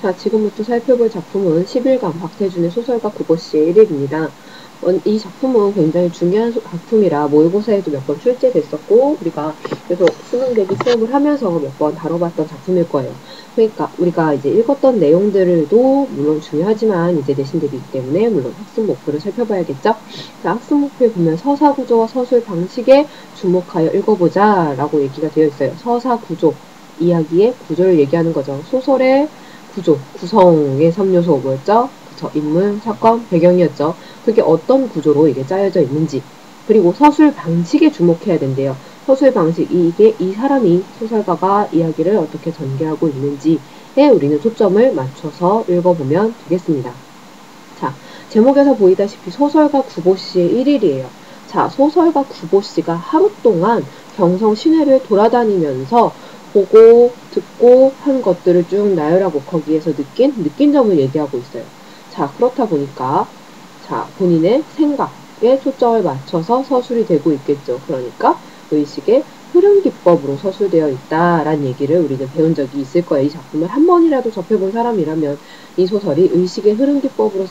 자, 지금부터 살펴볼 작품은 10일간 박태준의 소설가 구보씨의 1일입니다. 이 작품은 굉장히 중요한 작품이라 모의고사에도 몇 번 출제됐었고 우리가 계속 수능 대비 시험을 하면서 몇 번 다뤄봤던 작품일 거예요. 그러니까 우리가 이제 읽었던 내용들도 물론 중요하지만 이제 내신 대비이기 때문에 물론 학습 목표를 살펴봐야겠죠. 자, 학습 목표에 보면 서사 구조와 서술 방식에 주목하여 읽어보자 라고 얘기가 되어 있어요. 서사 구조, 이야기의 구조를 얘기하는 거죠. 소설의 구조, 구성의 3요소 뭐였죠? 그쵸, 인물, 사건, 배경이었죠. 그게 어떤 구조로 이게 짜여져 있는지, 그리고 서술 방식에 주목해야 된대요. 서술 방식, 이게 이 사람이, 소설가가 이야기를 어떻게 전개하고 있는지에 우리는 초점을 맞춰서 읽어보면 되겠습니다. 자, 제목에서 보이다시피 소설가 구보씨의 1일이에요. 자, 소설가 구보씨가 하루 동안 경성 시내를 돌아다니면서 보고 듣고 한 것들을 쭉 나열하고 거기에서 느낀 점을 얘기하고 있어요. 자, 그렇다 보니까 자, 본인의 생각에 초점을 맞춰서 서술이 되고 있겠죠. 그러니까 의식의 흐름 기법으로 서술되어 있다라는 얘기를 우리는 배운 적이 있을 거예요. 이 작품을 한 번이라도 접해본 사람이라면 이 소설이 의식의 흐름 기법으로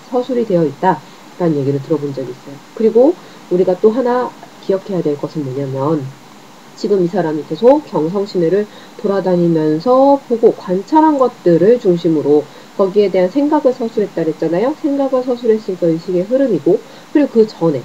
서술이 되어 있다라는 얘기를 들어본 적이 있어요. 그리고 우리가 또 하나 기억해야 될 것은 뭐냐면 지금 이 사람이 계속 경성 시내를 돌아다니면서 보고 관찰한 것들을 중심으로 거기에 대한 생각을 서술했다 그랬잖아요. 생각을 서술했으니까 의식의 흐름이고, 그리고 그 전에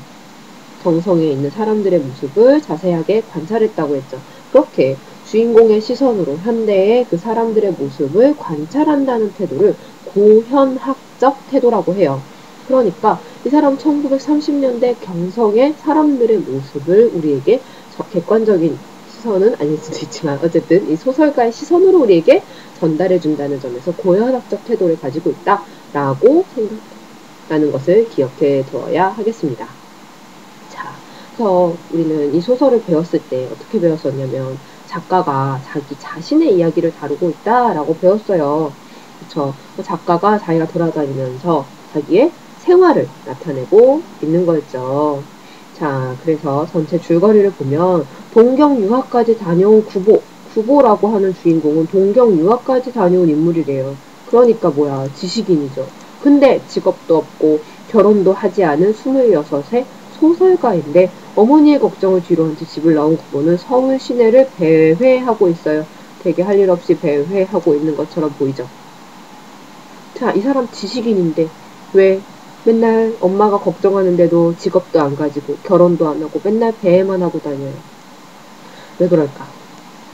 경성에 있는 사람들의 모습을 자세하게 관찰했다고 했죠. 그렇게 주인공의 시선으로 현대의 그 사람들의 모습을 관찰한다는 태도를 고현학적 태도라고 해요. 그러니까 이 사람 1930년대 경성의 사람들의 모습을 우리에게 객관적인 시선은 아닐 수도 있지만 어쨌든 이 소설가의 시선으로 우리에게 전달해준다는 점에서 고현학적 태도를 가지고 있다라고 생각하는 것을 기억해 두어야 하겠습니다. 자, 그래서 우리는 이 소설을 배웠을 때 어떻게 배웠었냐면 작가가 자기 자신의 이야기를 다루고 있다라고 배웠어요. 그쵸? 작가가 자기가 돌아다니면서 자기의 생활을 나타내고 있는 거였죠. 자, 그래서 전체 줄거리를 보면 동경 유학까지 다녀온 구보라고 하는 주인공은 동경 유학까지 다녀온 인물이래요. 그러니까 뭐야, 지식인이죠. 근데 직업도 없고 결혼도 하지 않은 26의 소설가인데 어머니의 걱정을 뒤로한 채 집을 나온 구보는 서울 시내를 배회하고 있어요. 되게 할 일 없이 배회하고 있는 것처럼 보이죠. 자, 이 사람 지식인인데 왜 맨날 엄마가 걱정하는데도 직업도 안 가지고 결혼도 안 하고 맨날 배회만 하고 다녀요. 왜 그럴까?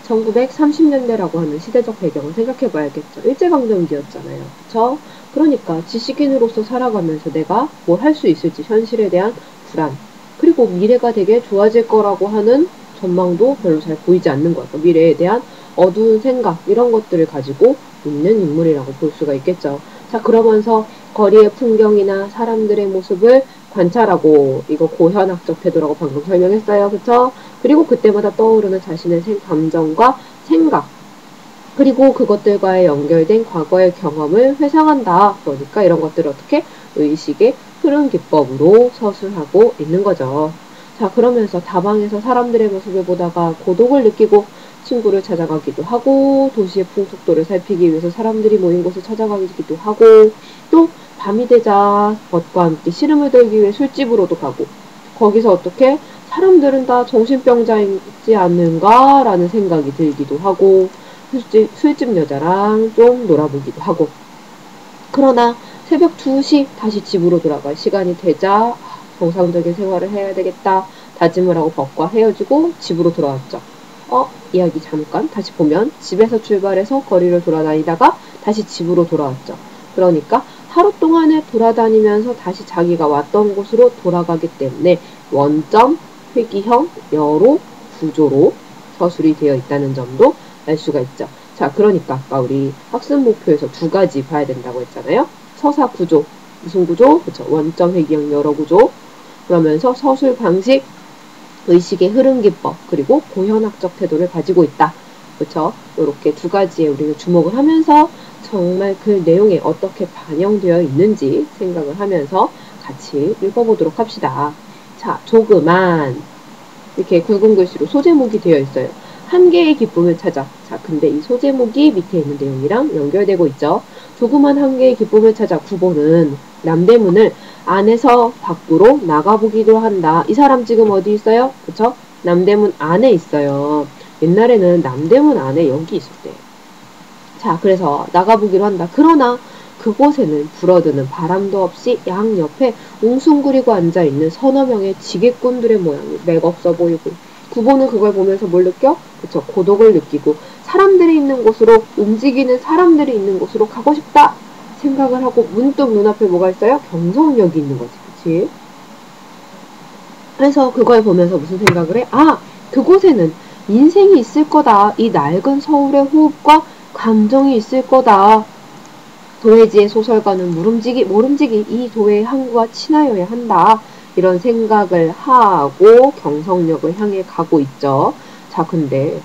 1930년대라고 하는 시대적 배경을 생각해 봐야겠죠. 일제강점기였잖아요. 그쵸? 그러니까 지식인으로서 살아가면서 내가 뭘 할 수 있을지 현실에 대한 불안, 그리고 미래가 되게 좋아질 거라고 하는 전망도 별로 잘 보이지 않는 것 같아요. 미래에 대한 어두운 생각, 이런 것들을 가지고 있는 인물이라고 볼 수가 있겠죠. 자, 그러면서 거리의 풍경이나 사람들의 모습을 관찰하고, 이거 고현학적 태도라고 방금 설명했어요. 그쵸? 그리고 그때마다 떠오르는 자신의 감정과 생각, 그리고 그것들과의 연결된 과거의 경험을 회상한다. 그러니까 이런 것들을 어떻게 의식의 흐름 기법으로 서술하고 있는 거죠. 자, 그러면서 다방에서 사람들의 모습을 보다가 고독을 느끼고 친구를 찾아가기도 하고, 도시의 풍속도를 살피기 위해서 사람들이 모인 곳을 찾아가기도 하고, 또 밤이 되자 벗과 함께 시름을 들기 위해 술집으로도 가고, 거기서 어떻게 사람들은 다 정신병자이지 않는가 라는 생각이 들기도 하고, 술집 여자랑 좀 놀아보기도 하고, 그러나 새벽 2시 다시 집으로 돌아갈 시간이 되자 정상적인 생활을 해야 되겠다 다짐을 하고 벗과 헤어지고 집으로 돌아왔죠. 이야기 잠깐 다시 보면 집에서 출발해서 거리를 돌아다니다가 다시 집으로 돌아왔죠. 그러니까 하루 동안을 돌아다니면서 다시 자기가 왔던 곳으로 돌아가기 때문에 원점, 회귀형, 여로, 구조로 서술이 되어 있다는 점도 알 수가 있죠. 자, 그러니까 아까 우리 학습 목표에서 두 가지 봐야 된다고 했잖아요. 서사 구조, 무슨 구조? 그쵸. 원점, 회귀형, 여러 구조. 그러면서 서술 방식, 의식의 흐름 기법, 그리고 고현학적 태도를 가지고 있다. 그쵸? 이렇게 두 가지에 우리가 주목을 하면서 정말 그 내용에 어떻게 반영되어 있는지 생각을 하면서 같이 읽어보도록 합시다. 자, 조그만 이렇게 굵은 글씨로 소제목이 되어 있어요. 한 개의 기쁨을 찾아. 자, 근데 이 소제목이 밑에 있는 내용이랑 연결되고 있죠. 조그만 한 개의 기쁨을 찾아 구보는 남대문을 안에서 밖으로 나가보기도 한다. 이 사람 지금 어디 있어요? 그쵸? 남대문 안에 있어요. 옛날에는 남대문 안에 여기 있었대. 자, 그래서 나가보기로 한다. 그러나 그곳에는 불어드는 바람도 없이 양옆에 웅숭구리고 앉아있는 서너 명의 지게꾼들의 모양이 맥없어 보이고, 구보는 그걸 보면서 뭘 느껴? 그쵸, 고독을 느끼고 사람들이 있는 곳으로, 움직이는 사람들이 있는 곳으로 가고 싶다 생각을 하고 문득 눈앞에 뭐가 있어요? 경성역이 있는 거지. 그치? 그래서 그걸 보면서 무슨 생각을 해? 아, 그곳에는 인생이 있을 거다. 이 낡은 서울의 호흡과 감정이 있을 거다. 도해지의 소설가는 모름지기 이 도해의 항구와 친하여야 한다. 이런 생각을 하고 경성역을 향해 가고 있죠. 자, 근데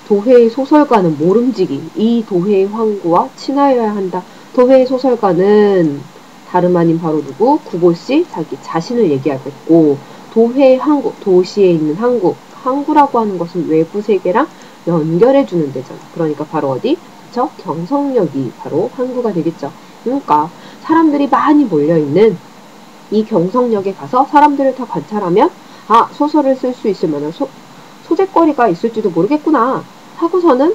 도해의 소설가는 모름지기 이 도해의 항구와 친하여야 한다. 도해의 소설가는 다름 아닌 바로 누구? 구보씨 자기 자신을 얘기하고 있고, 도해의 항구, 도시에 있는 항구, 항구라고 하는 것은 외부 세계랑 연결해주는 데잖아. 그러니까 바로 어디? 그쵸? 경성역이 바로 항구가 되겠죠. 그러니까 사람들이 많이 몰려있는 이 경성역에 가서 사람들을 다 관찰하면 아, 소설을 쓸 수 있을 만한 소재거리가 있을지도 모르겠구나 하고서는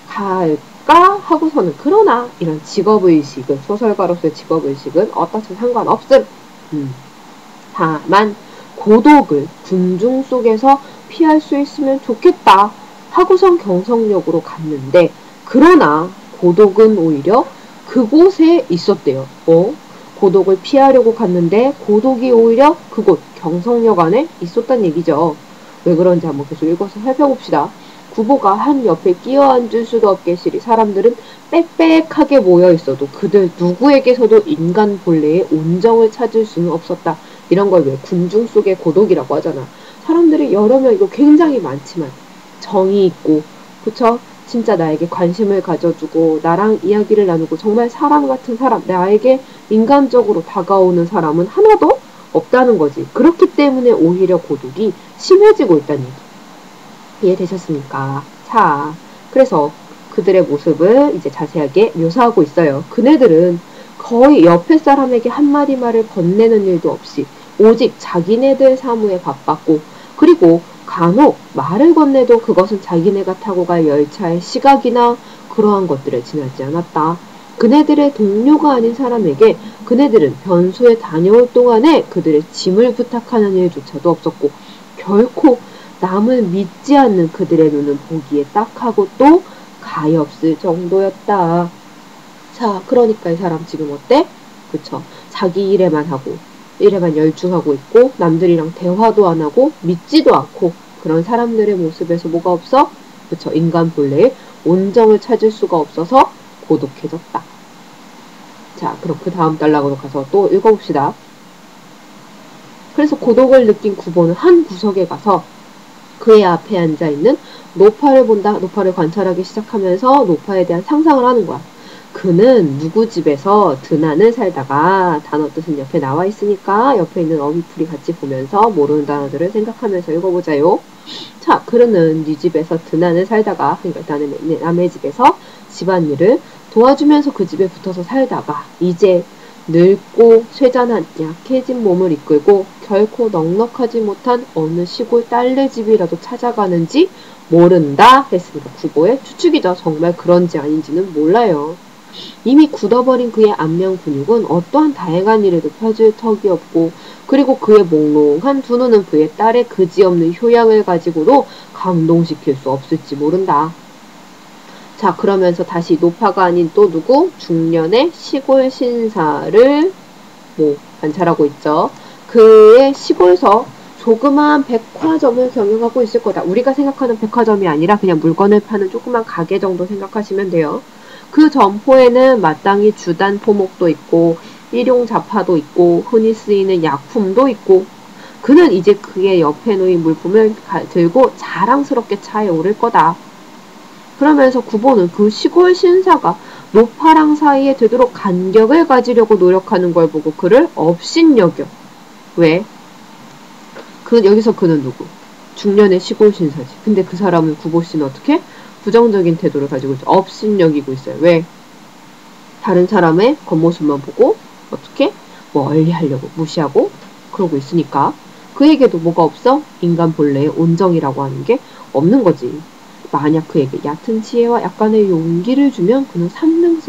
갈까 하고서는 그러나 이런 직업의식은, 소설가로서의 직업의식은 어떻든 상관없음. 다만 고독을 군중 속에서 피할 수 있으면 좋겠다 하고선 경성역으로 갔는데, 그러나 고독은 오히려 그곳에 있었대요. 고독을 피하려고 갔는데 고독이 오히려 그곳 경성역 안에 있었단 얘기죠. 왜 그런지 한번 계속 읽어서 살펴봅시다. 구보가 한 옆에 끼어 앉을 수도 없겠으리 사람들은 빽빽하게 모여 있어도 그들 누구에게서도 인간 본래의 온정을 찾을 수는 없었다. 이런 걸 왜 군중 속의 고독이라고 하잖아. 사람들이 여러 명이고 굉장히 많지만 정이 있고, 그쵸? 진짜 나에게 관심을 가져주고 나랑 이야기를 나누고 정말 사람 같은 사람, 나에게 인간적으로 다가오는 사람은 하나도 없다는 거지. 그렇기 때문에 오히려 고독이 심해지고 있다는 얘기. 이해되셨습니까? 자, 그래서 그들의 모습을 이제 자세하게 묘사하고 있어요. 그네들은 거의 옆에 사람에게 한마디 말을 건네는 일도 없이 오직 자기네들 사무에 바빴고, 그리고 간혹 말을 건네도 그것은 자기네가 타고 갈 열차의 시각이나 그러한 것들을 지나지 않았다. 그네들의 동료가 아닌 사람에게 그네들은 변소에 다녀올 동안에 그들의 짐을 부탁하는 일조차도 없었고, 결코 남을 믿지 않는 그들의 눈은 보기에 딱하고 또 가엾을 정도였다. 자, 그러니까 이 사람 지금 어때? 그쵸? 자기 일에만 하고 일에만 열중하고 있고 남들이랑 대화도 안 하고 믿지도 않고 그런 사람들의 모습에서 뭐가 없어? 그쵸? 인간 본래의 온정을 찾을 수가 없어서 고독해졌다. 자, 그럼 그 다음 단락으로 가서 또 읽어봅시다. 그래서 고독을 느낀 구보는 한 구석에 가서 그의 앞에 앉아있는 노파를 본다. 노파를 관찰하기 시작하면서 노파에 대한 상상을 하는 거야. 그는 누구 집에서 드나는 살다가, 단어 뜻은 옆에 나와 있으니까 옆에 있는 어휘풀이 같이 보면서 모르는 단어들을 생각하면서 읽어보자요. 자, 그는 네 집에서 드나는 살다가, 그러니까 남의 집에서 집안일을 도와주면서 그 집에 붙어서 살다가 이제 늙고 쇠잔한 약해진 몸을 이끌고 결코 넉넉하지 못한 어느 시골 딸네 집이라도 찾아가는지 모른다 했으니까 구보의 추측이죠. 정말 그런지 아닌지는 몰라요. 이미 굳어버린 그의 안면 근육은 어떠한 다양한 일에도 펴질 턱이 없고, 그리고 그의 몽롱한 두 눈은 그의 딸의 그지없는 효양을 가지고도 감동시킬 수 없을지 모른다. 자, 그러면서 다시 노파가 아닌 또 누구? 중년의 시골 신사를 관찰하고 있죠. 그의 시골서 조그만 백화점을 경영하고 있을 거다. 우리가 생각하는 백화점이 아니라 그냥 물건을 파는 조그만 가게 정도 생각하시면 돼요. 그 점포에는 마땅히 주단 포목도 있고 일용 잡화도 있고 흔히 쓰이는 약품도 있고, 그는 이제 그의 옆에 놓인 물품을 들고 자랑스럽게 차에 오를 거다. 그러면서 구보는 그 시골 신사가 노파랑 사이에 되도록 간격을 가지려고 노력하는 걸 보고 그를 업신여겨. 왜? 여기서 그는 누구? 중년의 시골 신사지. 근데 그 사람을 구보씨는 어떻게? 부정적인 태도를 가지고 있어. 업신여기고 있어요. 왜? 다른 사람의 겉모습만 보고 어떻게? 멀리 하려고 무시하고 그러고 있으니까 그에게도 뭐가 없어? 인간 본래의 온정이라고 하는 게 없는 거지. 만약 그에게 얕은 지혜와 약간의 용기를 주면 그는 3등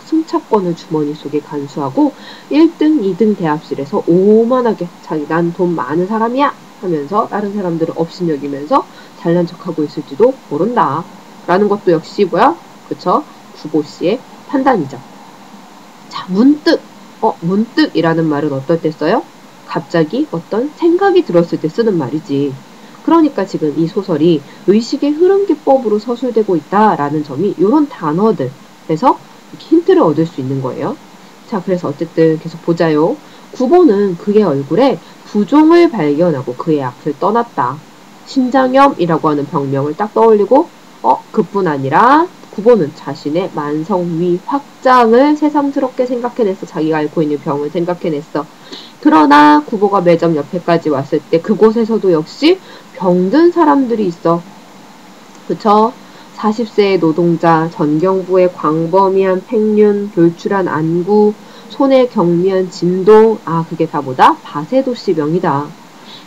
승차권을 주머니 속에 간수하고 1등, 2등 대합실에서 오만하게 자기 난 돈 많은 사람이야 하면서 다른 사람들을 업신여기면서 잘난 척하고 있을지도 모른다. 라는 것도 역시 뭐야? 그쵸? 구보씨의 판단이죠. 자, 문득이라는 말은 어떨 때 써요? 갑자기 어떤 생각이 들었을 때 쓰는 말이지. 그러니까 지금 이 소설이 의식의 흐름 기법으로 서술되고 있다라는 점이 이런 단어들에서 힌트를 얻을 수 있는 거예요. 자, 그래서 어쨌든 계속 보자요. 구보는 그의 얼굴에 부종을 발견하고 그의 앞을 떠났다. 신장염이라고 하는 병명을 딱 떠올리고 그뿐 아니라 구보는 자신의 만성위 확장을 새삼스럽게 생각해냈어. 자기가 앓고 있는 병을 생각해냈어. 그러나 구보가 매점 옆에까지 왔을 때 그곳에서도 역시 병든 사람들이 있어. 그쵸? 40세의 노동자, 전경부의 광범위한 팽륜, 돌출한 안구, 손에 경미한 진동, 그게 다 뭐다? 바세도씨 명이다.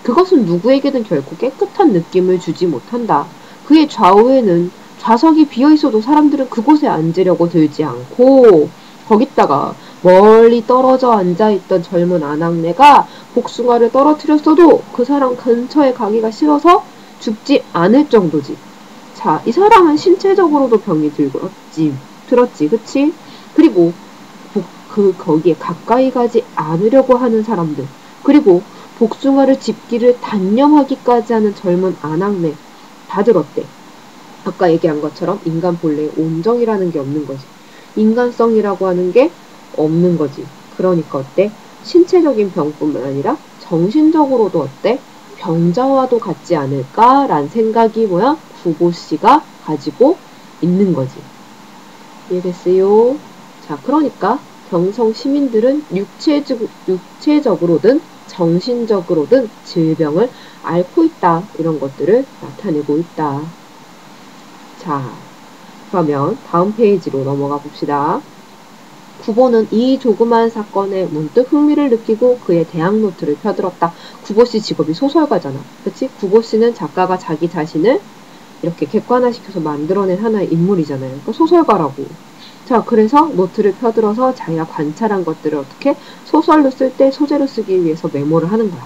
그것은 누구에게든 결코 깨끗한 느낌을 주지 못한다. 그의 좌우에는 좌석이 비어있어도 사람들은 그곳에 앉으려고 들지 않고 거기다가 멀리 떨어져 앉아있던 젊은 아낙네가 복숭아를 떨어뜨렸어도 그 사람 근처에 가기가 싫어서 죽지 않을 정도지. 자, 이 사람은 신체적으로도 병이 들었지, 그치? 그리고 거기에 가까이 가지 않으려고 하는 사람들, 그리고 복숭아를 집기를 단념하기까지 하는 젊은 아낙네, 다들 어때? 아까 얘기한 것처럼 인간 본래의 온정이라는 게 없는 거지. 인간성이라고 하는 게 없는 거지. 그러니까 어때? 신체적인 병뿐만 아니라 정신적으로도 어때? 병자와도 같지 않을까라는 생각이 뭐야? 구보씨가 가지고 있는 거지. 이해됐어요? 자, 그러니까 경성 시민들은 육체적으로든 정신적으로든 질병을 앓고 있다. 이런 것들을 나타내고 있다. 자, 그러면 다음 페이지로 넘어가 봅시다. 구보는 이 조그만 사건에 문득 흥미를 느끼고 그의 대학 노트를 펴들었다. 구보씨 직업이 소설가잖아. 그치? 구보씨는 작가가 자기 자신을 이렇게 객관화시켜서 만들어낸 하나의 인물이잖아요. 그러니까 소설가라고. 자, 그래서 노트를 펴들어서 자기가 관찰한 것들을 어떻게 소설로 쓸 때 소재로 쓰기 위해서 메모를 하는 거야.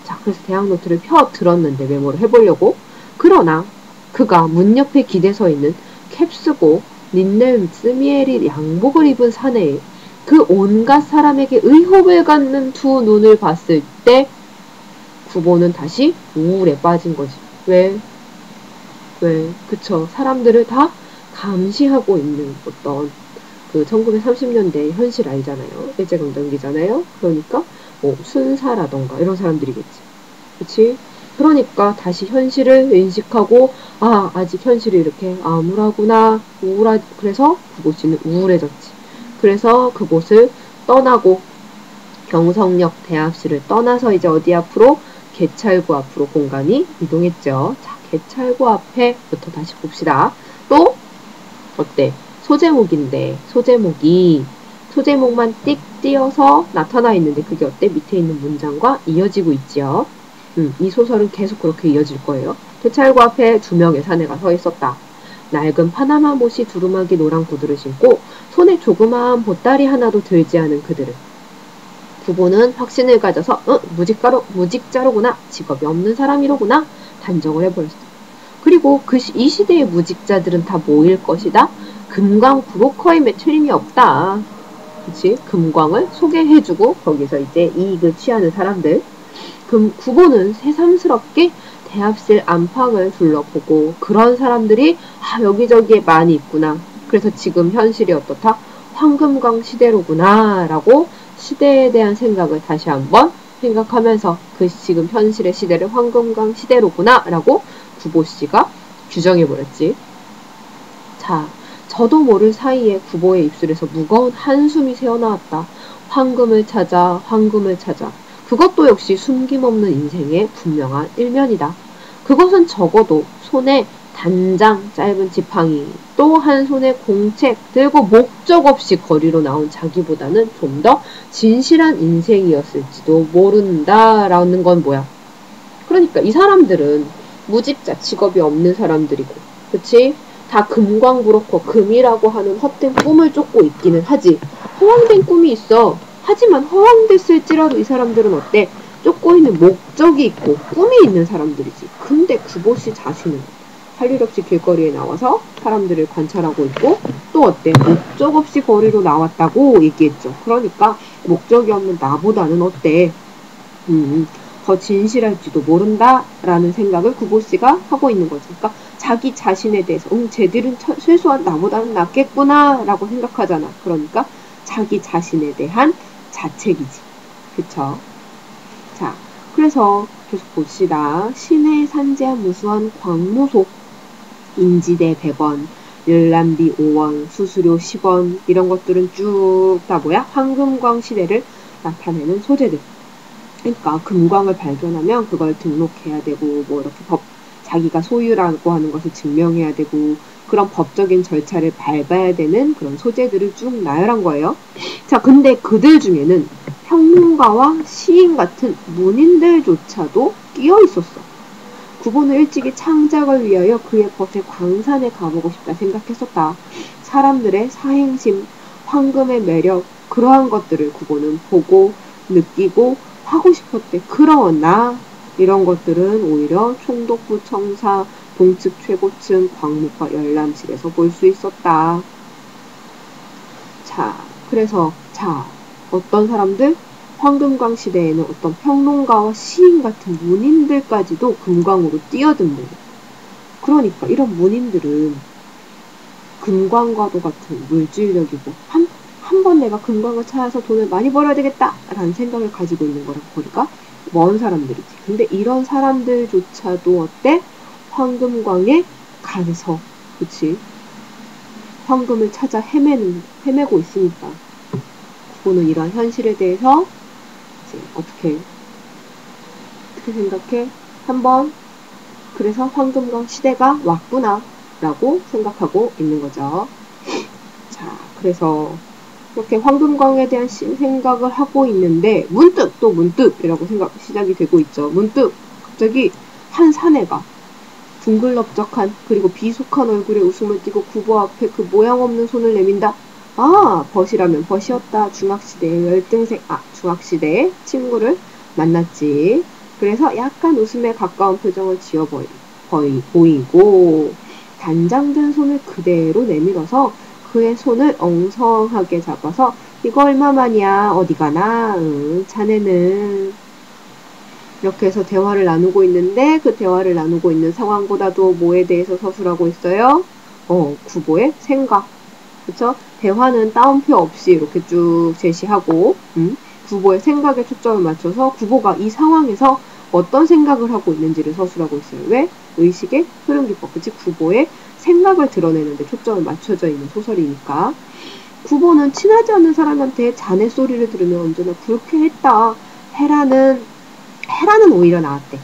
자, 그래서 대학 노트를 펴들었는데 메모를 해보려고. 그러나 그가 문 옆에 기대 서 있는 캡스고 린넨 스미엘이 양복을 입은 사내에 그 온갖 사람에게 의혹을 갖는 두 눈을 봤을 때 구보는 다시 우울에 빠진 거지. 왜? 그쵸. 사람들을 다 감시하고 있는 어떤 그 1930년대 현실 알잖아요. 일제강점기잖아요. 그러니까 뭐 순사라던가 이런 사람들이겠지. 그치? 그러니까 다시 현실을 인식하고 아직 현실이 이렇게 암울하구나. 그래서 구보씨는 우울해졌지. 그래서 그곳을 떠나고 경성역 대합실을 떠나서 이제 어디 앞으로? 개찰구 앞으로 공간이 이동했죠. 자, 개찰구 앞에부터 다시 봅시다. 또 어때? 소제목인데 소제목만 띡 띄어서 나타나 있는데 그게 어때? 밑에 있는 문장과 이어지고 있죠. 이 소설은 계속 그렇게 이어질 거예요. 개찰구 앞에 2명의 사내가 서 있었다. 낡은 파나마 못이 두루마기 노란 구두를 신고 손에 조그마한 보따리 하나도 들지 않은 그들은 구보는 확신을 가져서 무직자로구나. 직업이 없는 사람이로구나. 단정을 해버렸어. 그리고 이 시대의 무직자들은 다 뭐일 것이다? 금광 브로커임에 틀림이 없다. 그치? 금광을 소개해주고 거기서 이제 이익을 취하는 사람들. 구보는 새삼스럽게 대합실 안팎을 둘러보고 그런 사람들이 여기저기에 많이 있구나. 그래서 지금 현실이 어떻다? 황금광 시대로구나 라고 시대에 대한 생각을 다시 한번 생각하면서 지금 현실의 시대를 황금광 시대로구나 라고 구보씨가 규정해버렸지. 자, 저도 모를 사이에 구보의 입술에서 무거운 한숨이 새어나왔다. 황금을 찾아. 그것도 역시 숨김없는 인생의 분명한 일면이다. 그것은 적어도 손에 단장 짧은 지팡이 또 한 손에 공책 들고 목적 없이 거리로 나온 자기보다는 좀 더 진실한 인생이었을지도 모른다라는 건 뭐야? 그러니까 이 사람들은 무직자 직업이 없는 사람들이고 그치? 다 금광부럽고 금이라고 하는 헛된 꿈을 쫓고 있기는 하지. 허황된 꿈이 있어. 하지만 허황됐을지라도 이 사람들은 어때? 쫓고 있는 목적이 있고 꿈이 있는 사람들이지. 근데 구보씨 자신은 할 일 없이 길거리에 나와서 사람들을 관찰하고 있고 또 어때? 목적 없이 거리로 나왔다고 얘기했죠. 그러니까 목적이 없는 나보다는 어때? 더 진실할지도 모른다라는 생각을 구보씨가 하고 있는 거죠. 그러니까 자기 자신에 대해서 쟤들은 최소한 나보다는 낫겠구나 라고 생각하잖아. 그러니까 자기 자신에 대한 자책이지. 그쵸? 자, 그래서 계속 봅시다. 시내에 산재한 무수한 광무소, 인지대 100원, 열람비 5원, 수수료 10원 이런 것들은 쭉 다 뭐야? 황금광 시대를 나타내는 소재들. 그러니까 금광을 발견하면 그걸 등록해야 되고 뭐 이렇게 자기가 소유라고 하는 것을 증명해야 되고 그런 법적인 절차를 밟아야 되는 그런 소재들을 쭉 나열한 거예요. 자, 근데 그들 중에는 평론가와 시인 같은 문인들조차도 끼어 있었어. 구보는 일찍이 창작을 위하여 그의 벗에 광산에 가보고 싶다 생각했었다. 사람들의 사행심, 황금의 매력, 그러한 것들을 구보는 보고 느끼고 하고 싶었대. 그러나 이런 것들은 오히려 총독부 청사, 동측 최고층, 광목과 열람실에서 볼 수 있었다. 자, 그래서 어떤 사람들? 황금광 시대에는 어떤 평론가와 시인 같은 문인들까지도 금광으로 뛰어든대. 그러니까 이런 문인들은 금광과도 같은 물질력이고 한 번 내가 금광을 찾아서 돈을 많이 벌어야 되겠다 라는 생각을 가지고 있는 거라 보니까 먼 사람들이지. 근데 이런 사람들조차도 어때? 황금광에 가서 그치? 황금을 찾아 헤매고 있으니까 구보는 이러한 현실에 대해서 이제 어떻게 생각해? 한번 그래서 황금광 시대가 왔구나 라고 생각하고 있는 거죠. 자, 그래서 이렇게 황금광에 대한 생각을 하고 있는데 문득 이라고 시작이 되고 있죠. 문득 갑자기 한 사내가 둥글럽적한 그리고 비속한 얼굴에 웃음을 띠고 구보 앞에 그 모양 없는 손을 내민다. 아, 벗이라면 벗이었다. 중학시대의 열등생, 중학시대의 친구를 만났지. 그래서 약간 웃음에 가까운 표정을 지어 보이고 단장된 손을 그대로 내밀어서 그의 손을 엉성하게 잡아서 이거 얼마만이야? 어디 가나? 자네는 이렇게 해서 대화를 나누고 있는데 그 대화를 나누고 있는 상황보다도 뭐에 대해서 서술하고 있어요? 구보의 생각. 그쵸? 대화는 따옴표 없이 이렇게 쭉 제시하고 구보의 생각에 초점을 맞춰서 구보가 이 상황에서 어떤 생각을 하고 있는지를 서술하고 있어요. 왜? 의식의 흐름 기법. 그치? 구보의 생각을 드러내는데 초점을 맞춰져 있는 소설이니까. 구보는 친하지 않는 사람한테 자네 소리를 들으면 언제나 그렇게 했다. 헤라는 오히려 나았대.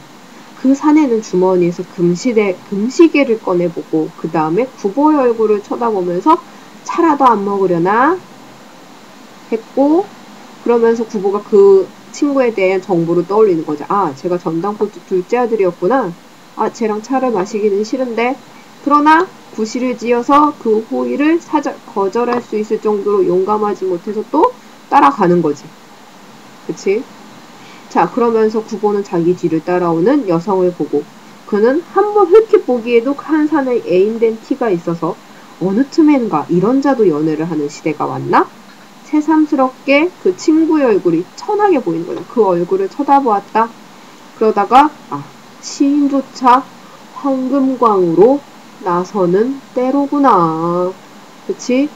그 사내는 주머니에서 금시계를 꺼내보고 그 다음에 구보의 얼굴을 쳐다보면서 차라도 안 먹으려나 했고 그러면서 구보가 그 친구에 대한 정보를 떠올리는 거죠. 아, 제가 전당포트 둘째 아들이었구나. 아, 쟤랑 차를 마시기는 싫은데 그러나 구실을 지어서 그 호의를 거절할 수 있을 정도로 용감하지 못해서 또 따라가는 거지. 그치? 자, 그러면서 구보는 자기 뒤를 따라오는 여성을 보고 그는 한번 흘끗 보기에도 한 사내의 애인된 티가 있어서 어느 틈엔가 이런 자도 연애를 하는 시대가 왔나? 새삼스럽게 그 친구의 얼굴이 천하게 보이는 거야. 그 얼굴을 쳐다보았다. 그러다가 시인조차 황금광으로 나서는 때로구나. 그치?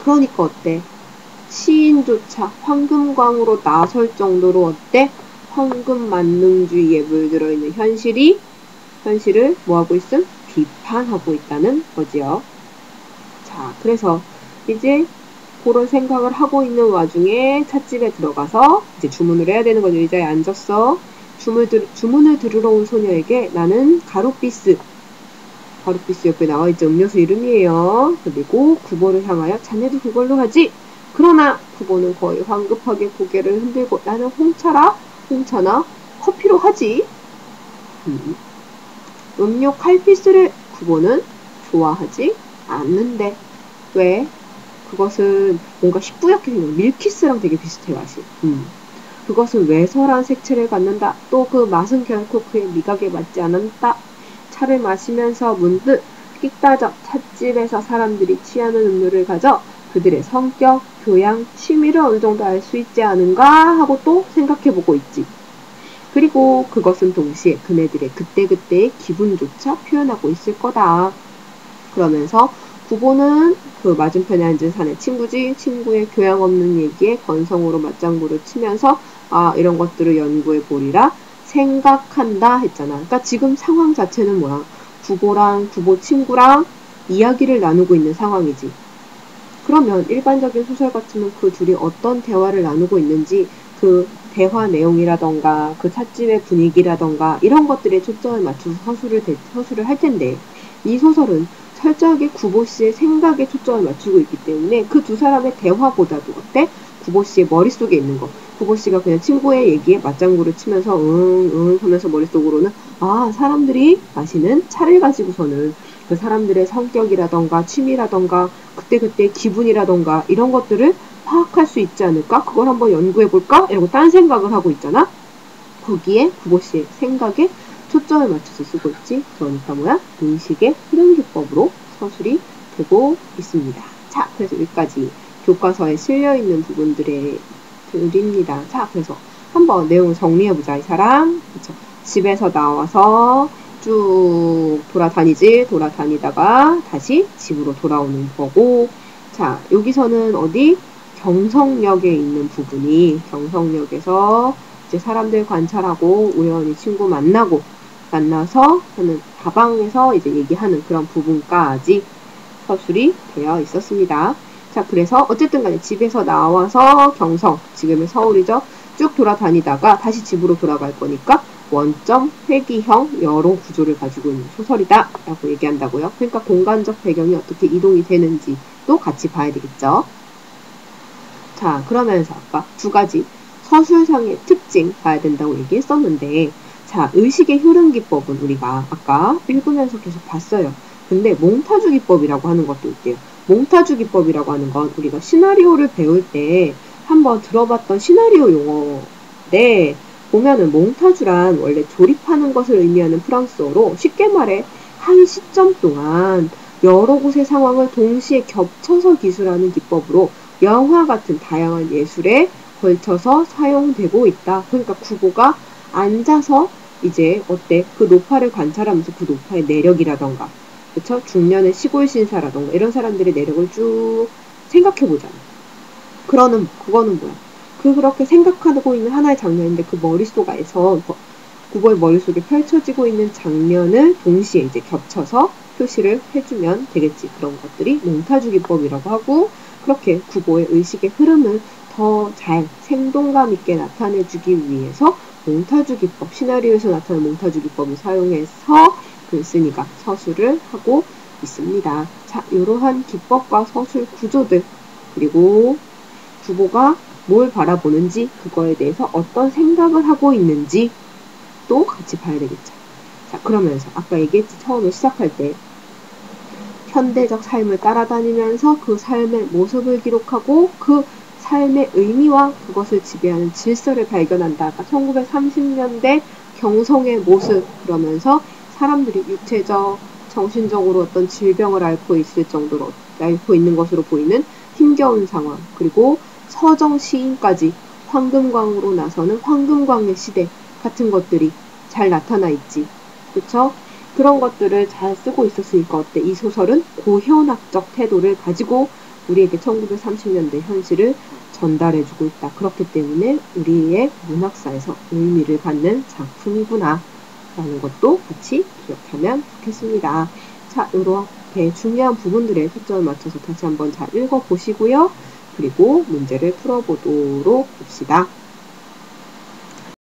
그러니까 어때? 시인조차 황금광으로 나설 정도로 어때? 황금 만능주의에 물들어 있는 현실을 뭐하고 있음? 비판하고 있다는 거지요. 자, 그래서 이제 그런 생각을 하고 있는 와중에 찻집에 들어가서 이제 주문을 해야 되는 거죠. 의자에 앉았어. 주문을 들으러 온 소녀에게 나는 가룻비스 옆에 나와있죠. 음료수 이름이에요. 그리고 구보를 향하여 자네도 그걸로 하지. 그러나 구보는 거의 황급하게 고개를 흔들고 나는 홍차나 커피로 하지. 음료 칼피스를 구보는 좋아하지 않는데. 왜? 그것은 뭔가 희뿌옇게 생긴 밀키스랑 되게 비슷해 맛이. 그것은 외설한 색채를 갖는다. 또 그 맛은 결코 그의 미각에 맞지 않았다. 차를 마시면서 문득 끽따져 찻집에서 사람들이 취하는 음료를 가져 그들의 성격, 교양, 취미를 어느 정도 알 수 있지 않은가 하고 또 생각해보고 있지. 그리고 그것은 동시에 그네들의 그때그때의 기분조차 표현하고 있을 거다. 그러면서 구보는 그 맞은편에 앉은 사내 친구지, 친구의 교양 없는 얘기에 건성으로 맞장구를 치면서 이런 것들을 연구해 보리라 생각한다 했잖아. 그러니까 지금 상황 자체는 뭐야? 구보랑 구보 친구랑 이야기를 나누고 있는 상황이지. 그러면 일반적인 소설 같으면 그 둘이 어떤 대화를 나누고 있는지 그 대화 내용이라던가 그 찻집의 분위기라던가 이런 것들에 초점을 맞춰서 서술을 할 텐데 이 소설은 철저하게 구보 씨의 생각에 초점을 맞추고 있기 때문에 그 두 사람의 대화보다도 어때? 구보 씨의 머릿속에 있는 거. 구보 씨가 그냥 친구의 얘기에 맞장구를 치면서 하면서 머릿속으로는 사람들이 마시는 차를 가지고서는 그 사람들의 성격이라던가 취미라던가 그때그때 기분이라던가 이런 것들을 파악할 수 있지 않을까? 그걸 한번 연구해볼까? 이러고 딴 생각을 하고 있잖아? 거기에 구보 씨의 생각에 초점을 맞춰서 쓰고 있지. 그러니까 뭐야? 의식의 흐름 기법으로 서술이 되고 있습니다. 자, 그래서 여기까지 교과서에 실려있는 부분들의 글입니다. 자, 그래서 한번 내용을 정리해보자. 이 사람 그쵸? 집에서 나와서 쭉 돌아다니다가 다시 집으로 돌아오는 거고, 자, 여기서는 어디? 경성역에 있는 부분이 경성역에서 이제 사람들 관찰하고 우연히 친구 만나서 하는 다방에서 이제 얘기하는 그런 부분까지 서술이 되어 있었습니다. 자, 그래서 어쨌든 간에 집에서 나와서 경성, 지금의 서울이죠. 쭉 돌아다니다가 다시 집으로 돌아갈 거니까 원점 회귀형 여러 구조를 가지고 있는 소설이다 라고 얘기한다고요. 그러니까 공간적 배경이 어떻게 이동이 되는지도 같이 봐야 되겠죠. 자, 그러면서 아까 두 가지 서술상의 특징 봐야 된다고 얘기했었는데, 자, 의식의 흐름 기법은 우리가 아까 읽으면서 계속 봤어요. 근데 몽타주 기법이라고 하는 것도 있대요. 몽타주 기법이라고 하는 건 우리가 시나리오를 배울 때 한번 들어봤던 시나리오 용어인데, 보면은 몽타주란 원래 조립하는 것을 의미하는 프랑스어로 쉽게 말해 한 시점 동안 여러 곳의 상황을 동시에 겹쳐서 기술하는 기법으로 영화 같은 다양한 예술에 걸쳐서 사용되고 있다. 그러니까 구보가 앉아서 이제 그 노파를 관찰하면서 그 노파의 내력이라던가, 그쵸? 중년의 시골 신사라던가 이런 사람들의 내력을 쭉 생각해보잖아. 그거는 뭐야? 그렇게 생각하고 있는 하나의 장면인데 그 머릿속에서 구보의 머릿속에 펼쳐지고 있는 장면을 동시에 이제 겹쳐서 표시를 해주면 되겠지. 그런 것들이 몽타주 기법이라고 하고, 그렇게 구보의 의식의 흐름을 더 잘 생동감 있게 나타내주기 위해서 몽타주 기법, 시나리오에서 나타나는 몽타주 기법을 사용해서 글쓴이가 서술을 하고 있습니다. 자, 이러한 기법과 서술 구조들, 그리고 구보가 뭘 바라보는지, 그거에 대해서 어떤 생각을 하고 있는지 또 같이 봐야 되겠죠. 자, 그러면서 아까 얘기했지, 처음에 시작할 때 현대적 삶을 따라다니면서 그 삶의 모습을 기록하고 그 삶의 의미와 그것을 지배하는 질서를 발견한다. 1930년대 경성의 모습, 그러면서 사람들이 육체적, 정신적으로 어떤 질병을 앓고 있는 것으로 보이는 힘겨운 상황, 그리고 서정 시인까지 황금광으로 나서는 황금광의 시대 같은 것들이 잘 나타나 있지. 그쵸? 그런 것들을 잘 쓰고 있었으니까 어때? 이 소설은 고현학적 태도를 가지고 우리에게 1930년대 현실을 전달해주고 있다. 그렇기 때문에 우리의 문학사에서 의미를 갖는 작품이구나 라는 것도 같이 기억하면 좋겠습니다. 자, 이렇게 중요한 부분들에 초점을 맞춰서 다시 한번 잘 읽어보시고요. 그리고 문제를 풀어보도록 합시다.